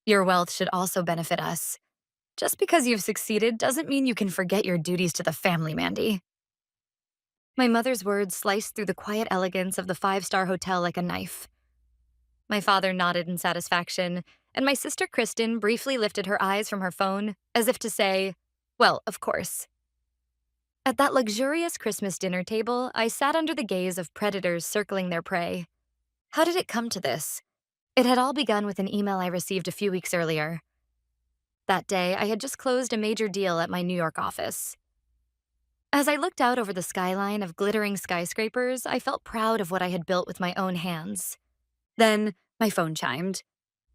Your wealth should also benefit us. Just because you've succeeded doesn't mean you can forget your duties to the family, Mandy. My mother's words sliced through the quiet elegance of the five-star hotel like a knife. My father nodded in satisfaction, and my sister Kristen briefly lifted her eyes from her phone as if to say, well, of course. At that luxurious Christmas dinner table, I sat under the gaze of predators circling their prey. How did it come to this? It had all begun with an email I received a few weeks earlier. That day, I had just closed a major deal at my New York office. As I looked out over the skyline of glittering skyscrapers, I felt proud of what I had built with my own hands. Then, my phone chimed.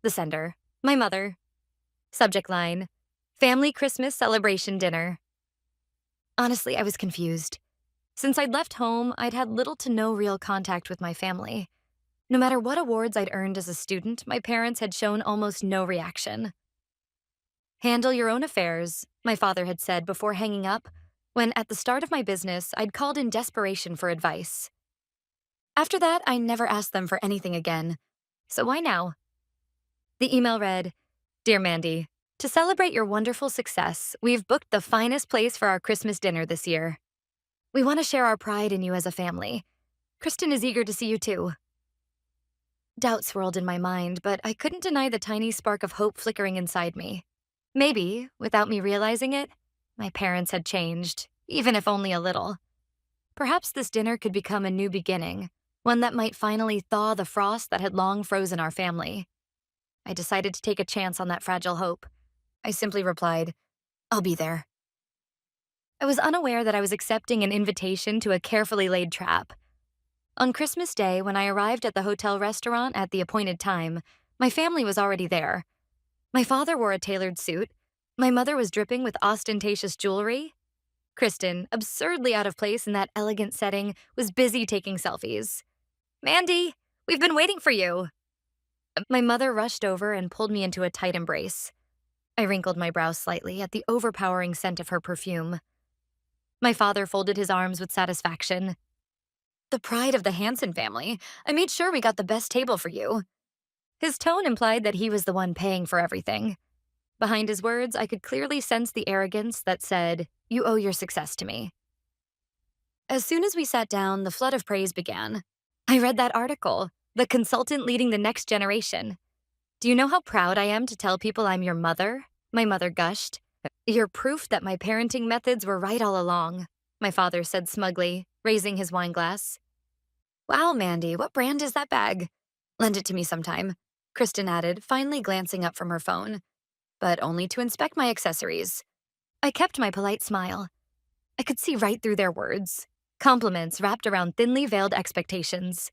The sender, my mother. Subject line, family Christmas celebration dinner. Honestly, I was confused. Since I'd left home, I'd had little to no real contact with my family. No matter what awards I'd earned as a student, my parents had shown almost no reaction. Handle your own affairs, my father had said before hanging up, when at the start of my business, I'd called in desperation for advice. After that, I never asked them for anything again. So why now? The email read, Dear Mandy, to celebrate your wonderful success, we've booked the finest place for our Christmas dinner this year. We want to share our pride in you as a family. Kristen is eager to see you too. Doubt swirled in my mind, but I couldn't deny the tiny spark of hope flickering inside me. Maybe, without me realizing it, my parents had changed, even if only a little. Perhaps this dinner could become a new beginning, one that might finally thaw the frost that had long frozen our family. I decided to take a chance on that fragile hope. I simply replied, I'll be there. I was unaware that I was accepting an invitation to a carefully laid trap. On Christmas Day, when I arrived at the hotel restaurant at the appointed time, my family was already there. My father wore a tailored suit. My mother was dripping with ostentatious jewelry. Kristen, absurdly out of place in that elegant setting, was busy taking selfies. Mandy, we've been waiting for you. My mother rushed over and pulled me into a tight embrace. I wrinkled my brow slightly at the overpowering scent of her perfume. My father folded his arms with satisfaction. The pride of the Hanson family. I made sure we got the best table for you. His tone implied that he was the one paying for everything. Behind his words, I could clearly sense the arrogance that said, You owe your success to me. As soon as we sat down, the flood of praise began. I read that article, The Consultant Leading the Next Generation. Do you know how proud I am to tell people I'm your mother? My mother gushed. You're proof that my parenting methods were right all along, my father said smugly, raising his wine glass. Wow, Mandy, what brand is that bag? Lend it to me sometime, Kristen added, finally glancing up from her phone. But only to inspect my accessories. I kept my polite smile. I could see right through their words. Compliments wrapped around thinly veiled expectations.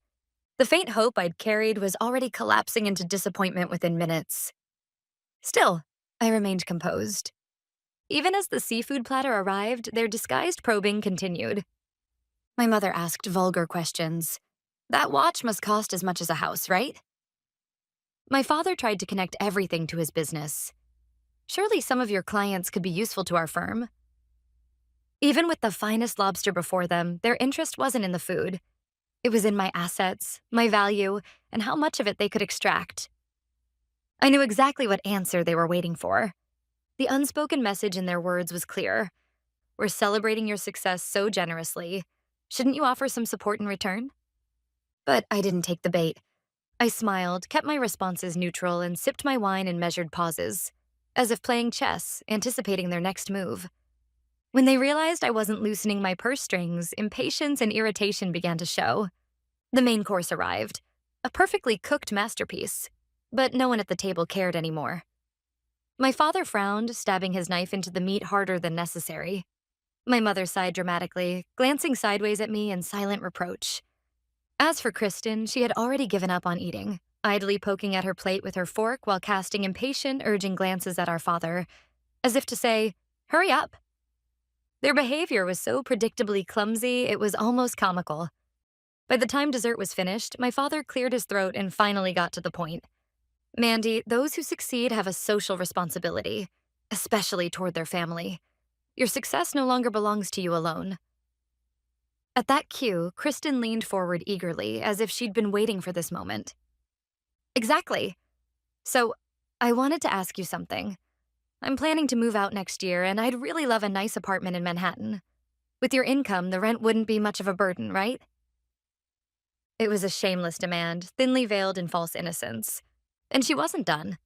The faint hope I'd carried was already collapsing into disappointment within minutes. Still, I remained composed. Even as the seafood platter arrived, their disguised probing continued. My mother asked vulgar questions. That watch must cost as much as a house, right? My father tried to connect everything to his business. Surely some of your clients could be useful to our firm. Even with the finest lobster before them, their interest wasn't in the food. It was in my assets, my value, and how much of it they could extract. I knew exactly what answer they were waiting for. The unspoken message in their words was clear. We're celebrating your success so generously. Shouldn't you offer some support in return? But I didn't take the bait. I smiled, kept my responses neutral, and sipped my wine in measured pauses, as if playing chess, anticipating their next move. When they realized I wasn't loosening my purse strings, impatience and irritation began to show. The main course arrived, a perfectly cooked masterpiece, but no one at the table cared anymore. My father frowned, stabbing his knife into the meat harder than necessary. My mother sighed dramatically, glancing sideways at me in silent reproach. As for Kristen, she had already given up on eating, idly poking at her plate with her fork while casting impatient, urging glances at our father, as if to say, hurry up. Their behavior was so predictably clumsy, it was almost comical. By the time dessert was finished, my father cleared his throat and finally got to the point. Mandy, those who succeed have a social responsibility, especially toward their family. Your success no longer belongs to you alone. At that cue, Kristen leaned forward eagerly, as if she'd been waiting for this moment. Exactly. So, I wanted to ask you something. I'm planning to move out next year, and I'd really love a nice apartment in Manhattan. With your income, the rent wouldn't be much of a burden, right? It was a shameless demand, thinly veiled in false innocence. And she wasn't done.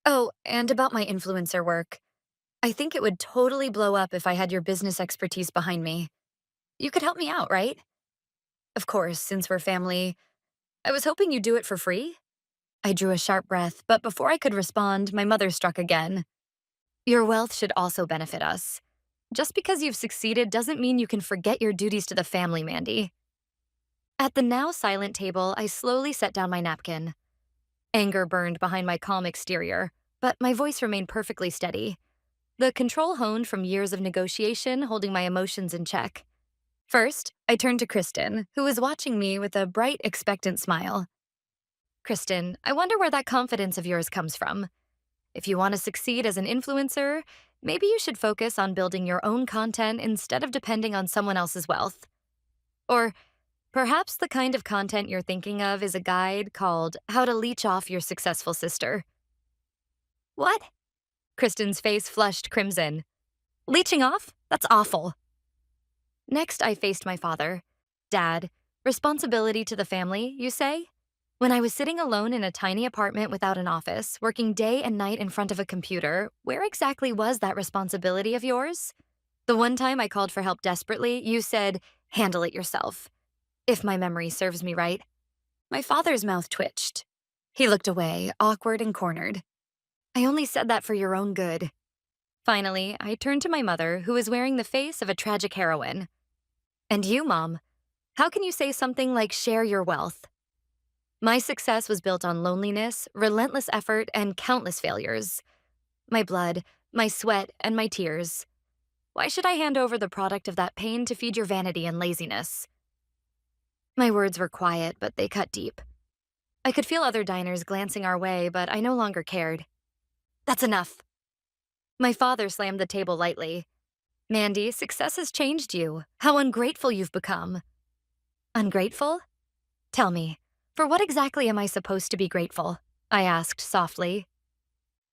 Oh, and about my influencer work. I think it would totally blow up if I had your business expertise behind me. You could help me out, right? Of course, since we're family. I was hoping you'd do it for free. I drew a sharp breath, but before I could respond, my mother struck again. Your wealth should also benefit us. Just because you've succeeded doesn't mean you can forget your duties to the family, Mandy. At the now silent table, I slowly set down my napkin. Anger burned behind my calm exterior, but my voice remained perfectly steady. The control honed from years of negotiation, holding my emotions in check. First, I turned to Kristen, who was watching me with a bright, expectant smile. Kristen, I wonder where that confidence of yours comes from. If you want to succeed as an influencer, maybe you should focus on building your own content instead of depending on someone else's wealth. Or perhaps the kind of content you're thinking of is a guide called How to Leech Off Your Successful Sister. What? Kristen's face flushed crimson. Leeching off? That's awful. Next, I faced my father. Dad, responsibility to the family, you say? When I was sitting alone in a tiny apartment without an office, working day and night in front of a computer, where exactly was that responsibility of yours? The one time I called for help desperately, you said, handle it yourself. If my memory serves me right. My father's mouth twitched. He looked away, awkward and cornered. I only said that for your own good. Finally, I turned to my mother, who was wearing the face of a tragic heroine. And you, Mom, how can you say something like share your wealth? My success was built on loneliness, relentless effort, and countless failures. My blood, my sweat, and my tears. Why should I hand over the product of that pain to feed your vanity and laziness? My words were quiet, but they cut deep. I could feel other diners glancing our way, but I no longer cared. That's enough. My father slammed the table lightly. Mandy, success has changed you. How ungrateful you've become. Ungrateful? Tell me, for what exactly am I supposed to be grateful? I asked softly.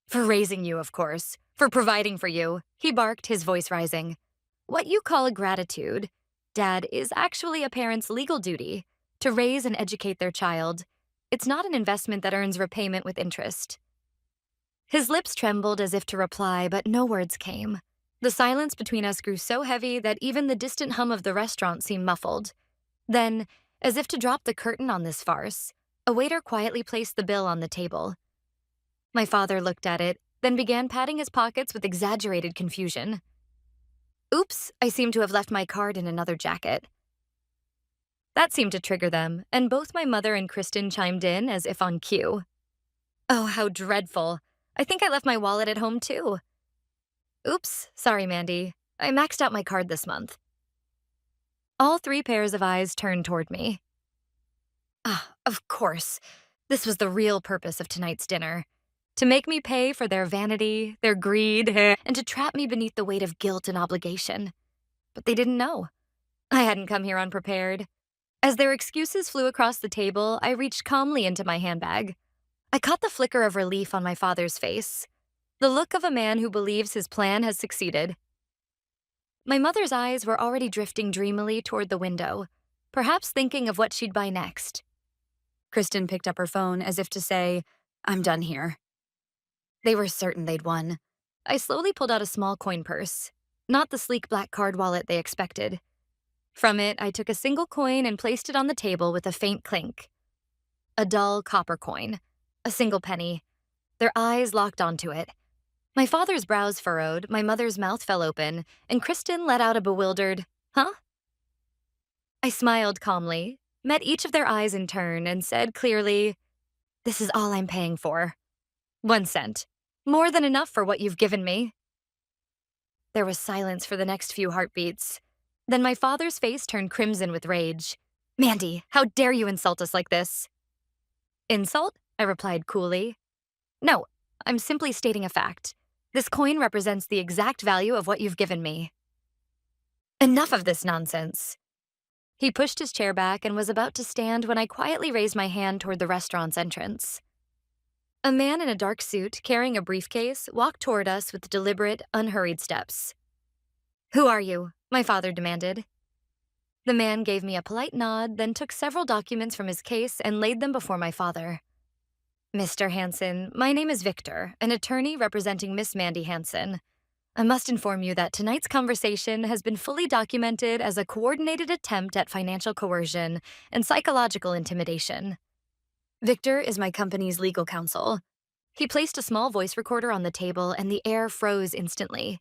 For raising you, of course. For providing for you, he barked, his voice rising. What you call a gratitude, Dad, is actually a parent's legal duty to raise and educate their child. It's not an investment that earns repayment with interest. His lips trembled as if to reply, but no words came. The silence between us grew so heavy that even the distant hum of the restaurant seemed muffled. Then, as if to drop the curtain on this farce, a waiter quietly placed the bill on the table. My father looked at it, then began patting his pockets with exaggerated confusion. Oops, I seem to have left my card in another jacket. That seemed to trigger them, and both my mother and Kristen chimed in as if on cue. Oh, how dreadful. I think I left my wallet at home too. Oops, sorry, Mandy. I maxed out my card this month. All three pairs of eyes turned toward me. Ah, of course. This was the real purpose of tonight's dinner. To make me pay for their vanity, their greed, and to trap me beneath the weight of guilt and obligation. But they didn't know. I hadn't come here unprepared. As their excuses flew across the table, I reached calmly into my handbag. I caught the flicker of relief on my father's face, the look of a man who believes his plan has succeeded. My mother's eyes were already drifting dreamily toward the window, perhaps thinking of what she'd buy next. Kristen picked up her phone as if to say, I'm done here. They were certain they'd won. I slowly pulled out a small coin purse, not the sleek black card wallet they expected. From it, I took a single coin and placed it on the table with a faint clink. A dull copper coin, a single penny. Their eyes locked onto it. My father's brows furrowed, my mother's mouth fell open, and Kristen let out a bewildered, huh? I smiled calmly, met each of their eyes in turn, and said clearly, this is all I'm paying for. 1 cent. More than enough for what you've given me. There was silence for the next few heartbeats. Then my father's face turned crimson with rage. Mandy, how dare you insult us like this? Insult? I replied coolly. No, I'm simply stating a fact. This coin represents the exact value of what you've given me. Enough of this nonsense. He pushed his chair back and was about to stand when I quietly raised my hand toward the restaurant's entrance. A man in a dark suit carrying a briefcase walked toward us with deliberate, unhurried steps. "Who are you?" my father demanded. The man gave me a polite nod, then took several documents from his case and laid them before my father. "Mr. Hansen, my name is Victor, an attorney representing Miss Mandy Hansen. I must inform you that tonight's conversation has been fully documented as a coordinated attempt at financial coercion and psychological intimidation. Victor is my company's legal counsel." He placed a small voice recorder on the table and the air froze instantly.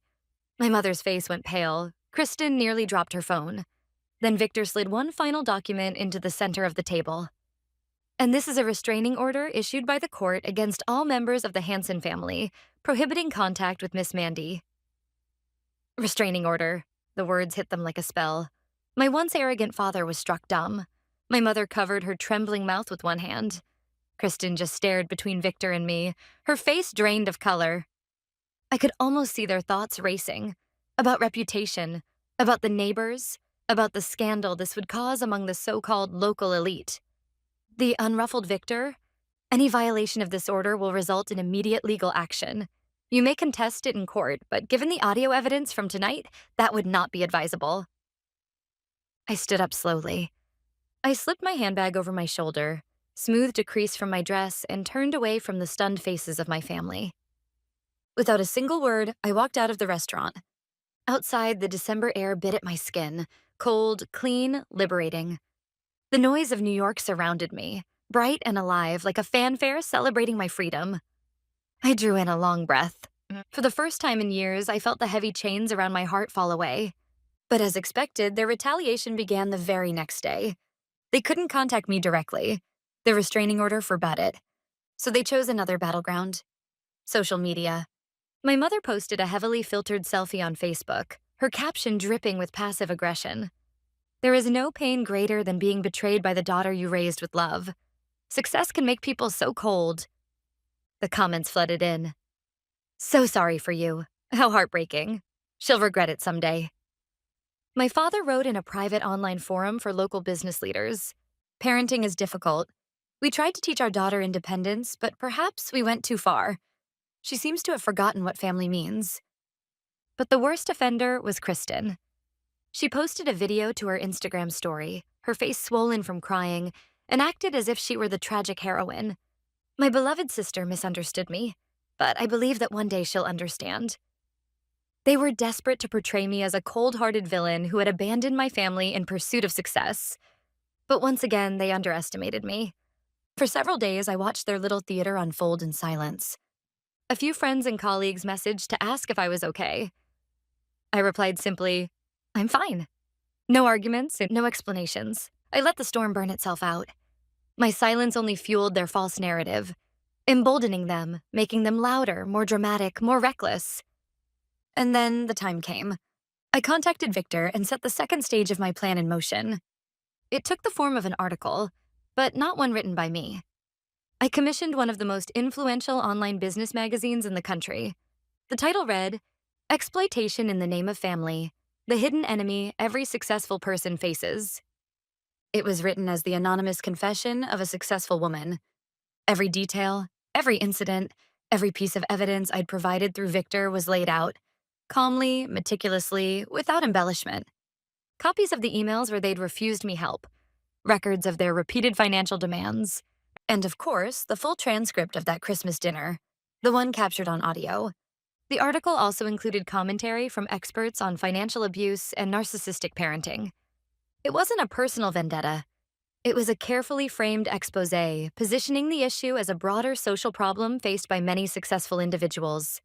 My mother's face went pale. Kristen nearly dropped her phone. Then Victor slid one final document into the center of the table. "And this is a restraining order issued by the court against all members of the Hansen family, prohibiting contact with Miss Mandy." Restraining order. The words hit them like a spell. My once arrogant father was struck dumb. My mother covered her trembling mouth with one hand. Kristen just stared between Victor and me, her face drained of color. I could almost see their thoughts racing. About reputation, about the neighbors, about the scandal this would cause among the so-called local elite. The unruffled Victor, "Any violation of this order will result in immediate legal action. You may contest it in court, but given the audio evidence from tonight, that would not be advisable." I stood up slowly. I slipped my handbag over my shoulder, smoothed a crease from my dress, and turned away from the stunned faces of my family. Without a single word, I walked out of the restaurant. Outside, the December air bit at my skin, cold, clean, liberating. The noise of New York surrounded me, bright and alive, like a fanfare celebrating my freedom. I drew in a long breath. For the first time in years, I felt the heavy chains around my heart fall away. But as expected, their retaliation began the very next day. They couldn't contact me directly. The restraining order forbade it. So they chose another battleground: social media. My mother posted a heavily filtered selfie on Facebook, her caption dripping with passive aggression. "There is no pain greater than being betrayed by the daughter you raised with love. Success can make people so cold." The comments flooded in. "So sorry for you. How heartbreaking. She'll regret it someday." My father wrote in a private online forum for local business leaders. "Parenting is difficult. We tried to teach our daughter independence, but perhaps we went too far. She seems to have forgotten what family means." But the worst offender was Kristen. She posted a video to her Instagram story, her face swollen from crying, and acted as if she were the tragic heroine. My beloved sister misunderstood me, but I believe that one day she'll understand. They were desperate to portray me as a cold-hearted villain who had abandoned my family in pursuit of success. But once again, they underestimated me. For several days, I watched their little theater unfold in silence. A few friends and colleagues messaged to ask if I was okay. I replied simply, "I'm fine." No arguments and no explanations. I let the storm burn itself out. My silence only fueled their false narrative, emboldening them, making them louder, more dramatic, more reckless. And then the time came. I contacted Victor and set the second stage of my plan in motion. It took the form of an article, but not one written by me. I commissioned one of the most influential online business magazines in the country. The title read, "Exploitation in the Name of Family: The Hidden Enemy Every Successful Person Faces." It was written as the anonymous confession of a successful woman. Every detail, every incident, every piece of evidence I'd provided through Victor was laid out, calmly, meticulously, without embellishment. Copies of the emails where they'd refused me help, records of their repeated financial demands, and of course, the full transcript of that Christmas dinner, the one captured on audio. The article also included commentary from experts on financial abuse and narcissistic parenting. It wasn't a personal vendetta. It was a carefully framed exposé, positioning the issue as a broader social problem faced by many successful individuals.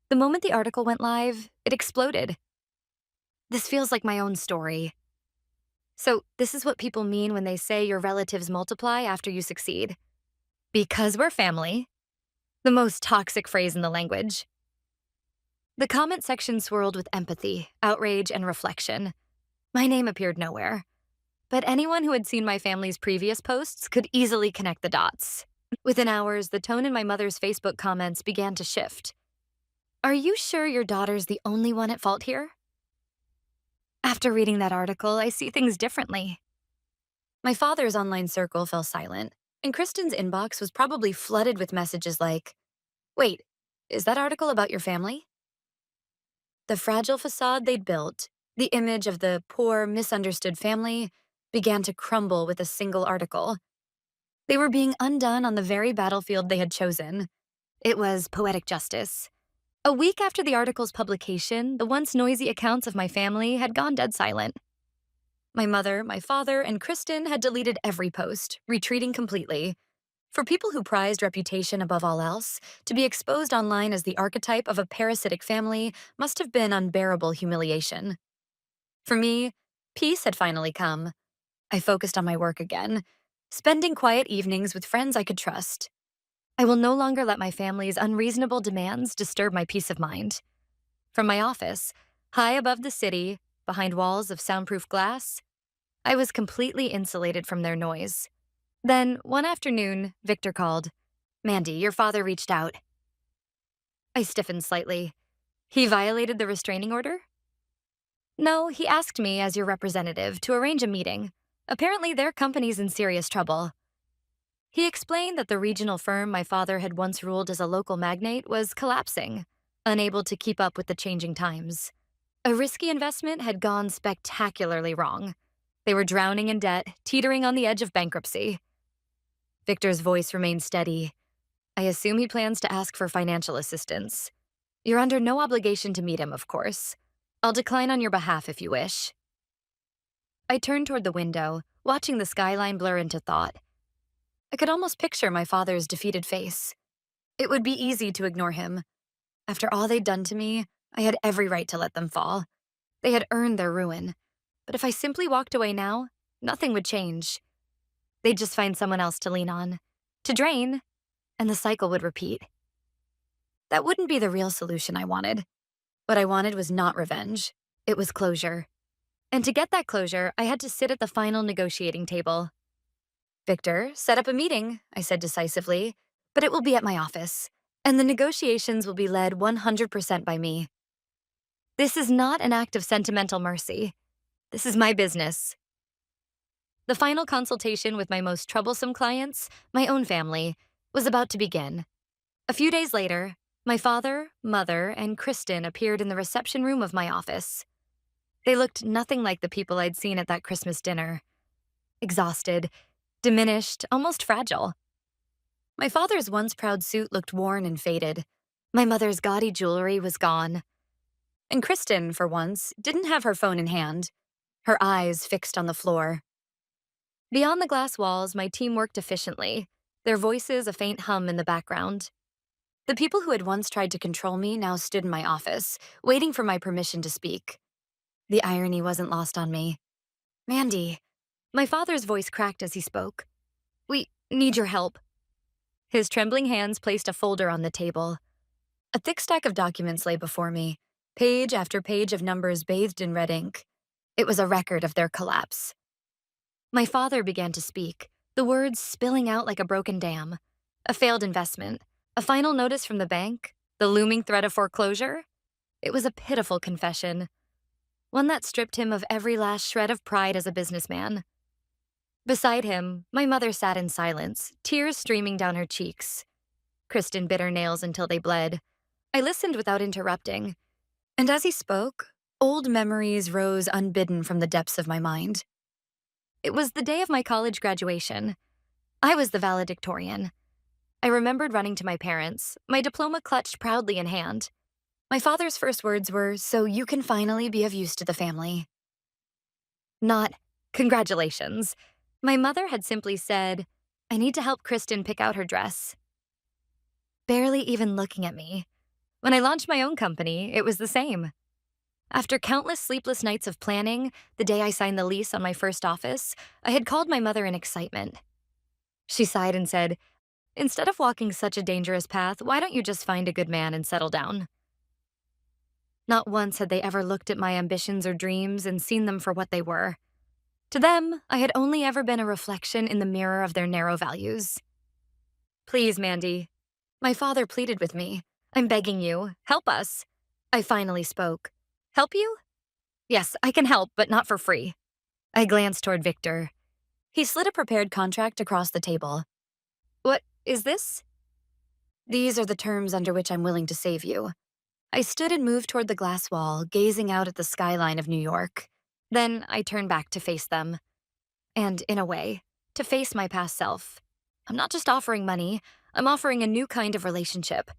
The moment the article went live, it exploded. This feels like my own story. So, this is what people mean when they say your relatives multiply after you succeed. Because we're family. The most toxic phrase in the language. The comment section swirled with empathy, outrage, and reflection. My name appeared nowhere. But anyone who had seen my family's previous posts could easily connect the dots. Within hours, the tone in my mother's Facebook comments began to shift. "Are you sure your daughter's the only one at fault here?" After reading that article, I see things differently. My father's online circle fell silent. And Kristen's inbox was probably flooded with messages like, wait, is that article about your family? The fragile facade they'd built, the image of the poor, misunderstood family, began to crumble with a single article. They were being undone on the very battlefield they had chosen. It was poetic justice. A week after the article's publication, the once noisy accounts of my family had gone dead silent. My mother, my father, and Kristen had deleted every post, retreating completely. For people who prized reputation above all else, to be exposed online as the archetype of a parasitic family must have been unbearable humiliation. For me, peace had finally come. I focused on my work again, spending quiet evenings with friends I could trust. I will no longer let my family's unreasonable demands disturb my peace of mind. From my office, high above the city, behind walls of soundproof glass, I was completely insulated from their noise. Then, one afternoon, Victor called. Mandy, your father reached out. I stiffened slightly. He violated the restraining order? No, he asked me, as your representative, to arrange a meeting. Apparently, their company's in serious trouble. He explained that the regional firm my father had once ruled as a local magnate was collapsing, unable to keep up with the changing times. A risky investment had gone spectacularly wrong. They were drowning in debt, teetering on the edge of bankruptcy. Victor's voice remained steady. I assume he plans to ask for financial assistance. You're under no obligation to meet him, of course. I'll decline on your behalf if you wish. I turned toward the window, watching the skyline blur into thought. I could almost picture my father's defeated face. It would be easy to ignore him. After all they'd done to me, I had every right to let them fall. They had earned their ruin. But if I simply walked away now, nothing would change. They'd just find someone else to lean on, to drain, and the cycle would repeat. That wouldn't be the real solution I wanted. What I wanted was not revenge. It was closure. And to get that closure, I had to sit at the final negotiating table. Victor, set up a meeting, I said decisively, but it will be at my office, and the negotiations will be led 100% by me. This is not an act of sentimental mercy. This is my business. The final consultation with my most troublesome clients, my own family, was about to begin. A few days later, my father, mother, and Kristen appeared in the reception room of my office. They looked nothing like the people I'd seen at that Christmas dinner. Exhausted, diminished, almost fragile. My father's once proud suit looked worn and faded. My mother's gaudy jewelry was gone. And Kristen, for once, didn't have her phone in hand, her eyes fixed on the floor. Beyond the glass walls, my team worked efficiently, their voices a faint hum in the background. The people who had once tried to control me now stood in my office, waiting for my permission to speak. The irony wasn't lost on me. Mandy, my father's voice cracked as he spoke. We need your help. His trembling hands placed a folder on the table. A thick stack of documents lay before me, page after page of numbers bathed in red ink. It was a record of their collapse. My father began to speak, the words spilling out like a broken dam. A failed investment, a final notice from the bank, the looming threat of foreclosure. It was a pitiful confession, one that stripped him of every last shred of pride as a businessman. Beside him, my mother sat in silence, tears streaming down her cheeks. Kristen bit her nails until they bled. I listened without interrupting, and as he spoke, old memories rose unbidden from the depths of my mind. It was the day of my college graduation. I was the valedictorian. I remembered running to my parents, my diploma clutched proudly in hand. My father's first words were, "So you can finally be of use to the family." Not, "Congratulations." My mother had simply said, "I need to help Kristen pick out her dress." Barely even looking at me. When I launched my own company, it was the same. After countless sleepless nights of planning, the day I signed the lease on my first office, I had called my mother in excitement. She sighed and said, "Instead of walking such a dangerous path, why don't you just find a good man and settle down?" Not once had they ever looked at my ambitions or dreams and seen them for what they were. To them, I had only ever been a reflection in the mirror of their narrow values. "Please, Mandy." My father pleaded with me. "I'm begging you. Help us." I finally spoke. "Help you?" "Yes, I can help, but not for free." I glanced toward Victor. He slid a prepared contract across the table. What is this? These are the terms under which I'm willing to save you. I stood and moved toward the glass wall, gazing out at the skyline of New York. Then I turned back to face them. And, in a way, to face my past self. I'm not just offering money, I'm offering a new kind of relationship.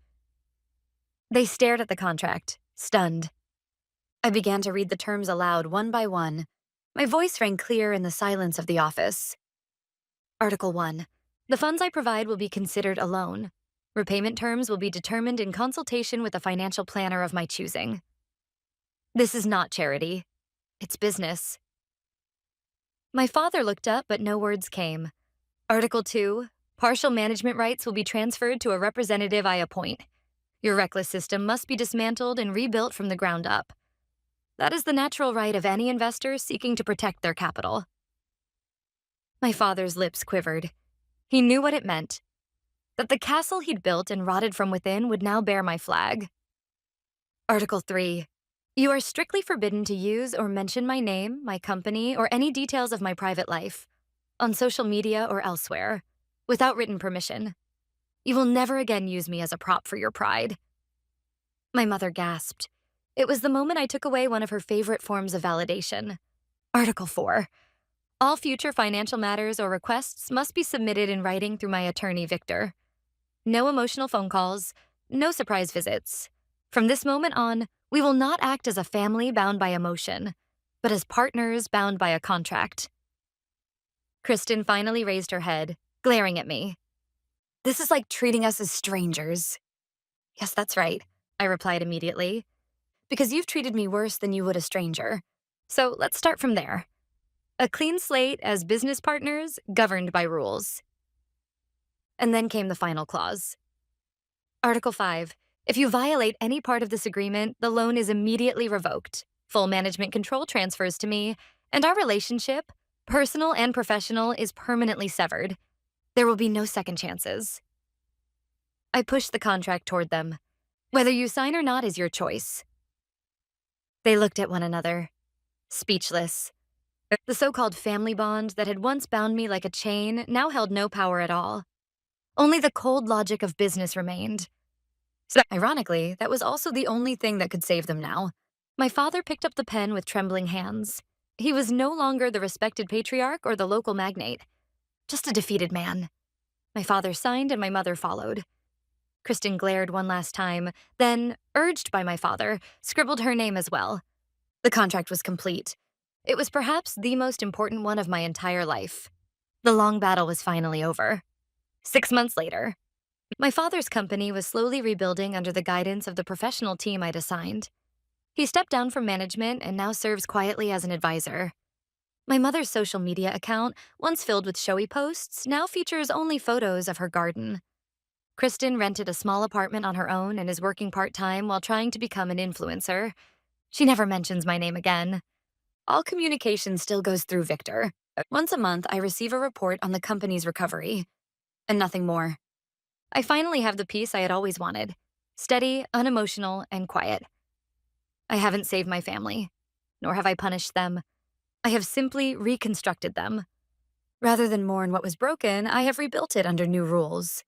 They stared at the contract, stunned. I began to read the terms aloud one by one. My voice rang clear in the silence of the office. Article 1. The funds I provide will be considered a loan. Repayment terms will be determined in consultation with a financial planner of my choosing. This is not charity. It's business. My father looked up, but no words came. Article 2. Partial management rights will be transferred to a representative I appoint. Your reckless system must be dismantled and rebuilt from the ground up. That is the natural right of any investor seeking to protect their capital. My father's lips quivered. He knew what it meant. That the castle he'd built and rotted from within would now bear my flag. Article 3. You are strictly forbidden to use or mention my name, my company, or any details of my private life, on social media or elsewhere, without written permission. You will never again use me as a prop for your pride. My mother gasped. It was the moment I took away one of her favorite forms of validation. Article 4. All future financial matters or requests must be submitted in writing through my attorney, Victor. No emotional phone calls, no surprise visits. From this moment on, we will not act as a family bound by emotion, but as partners bound by a contract. Kristen finally raised her head, glaring at me. This is like treating us as strangers. Yes, that's right, I replied immediately. Because you've treated me worse than you would a stranger. So let's start from there. A clean slate as business partners governed by rules. And then came the final clause. Article 5. If you violate any part of this agreement, the loan is immediately revoked. Full management control transfers to me, and our relationship, personal and professional, is permanently severed. There will be no second chances. I pushed the contract toward them. Whether you sign or not is your choice. They looked at one another, speechless. The so-called family bond that had once bound me like a chain now held no power at all. Only the cold logic of business remained. So, ironically, that was also the only thing that could save them now. My father picked up the pen with trembling hands. He was no longer the respected patriarch or the local magnate, just a defeated man. My father signed and my mother followed. Kristen glared one last time, then, urged by my father, scribbled her name as well. The contract was complete. It was perhaps the most important one of my entire life. The long battle was finally over. 6 months later, my father's company was slowly rebuilding under the guidance of the professional team I'd assigned. He stepped down from management and now serves quietly as an advisor. My mother's social media account, once filled with showy posts, now features only photos of her garden. Kristen rented a small apartment on her own and is working part-time while trying to become an influencer. She never mentions my name again. All communication still goes through Victor. Once a month, I receive a report on the company's recovery, and nothing more. I finally have the peace I had always wanted. Steady, unemotional, and quiet. I haven't saved my family, nor have I punished them. I have simply reconstructed them. Rather than mourn what was broken, I have rebuilt it under new rules.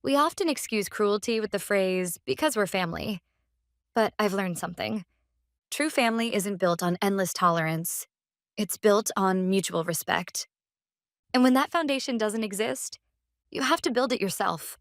We often excuse cruelty with the phrase, because we're family. But I've learned something. True family isn't built on endless tolerance. It's built on mutual respect. And when that foundation doesn't exist, you have to build it yourself.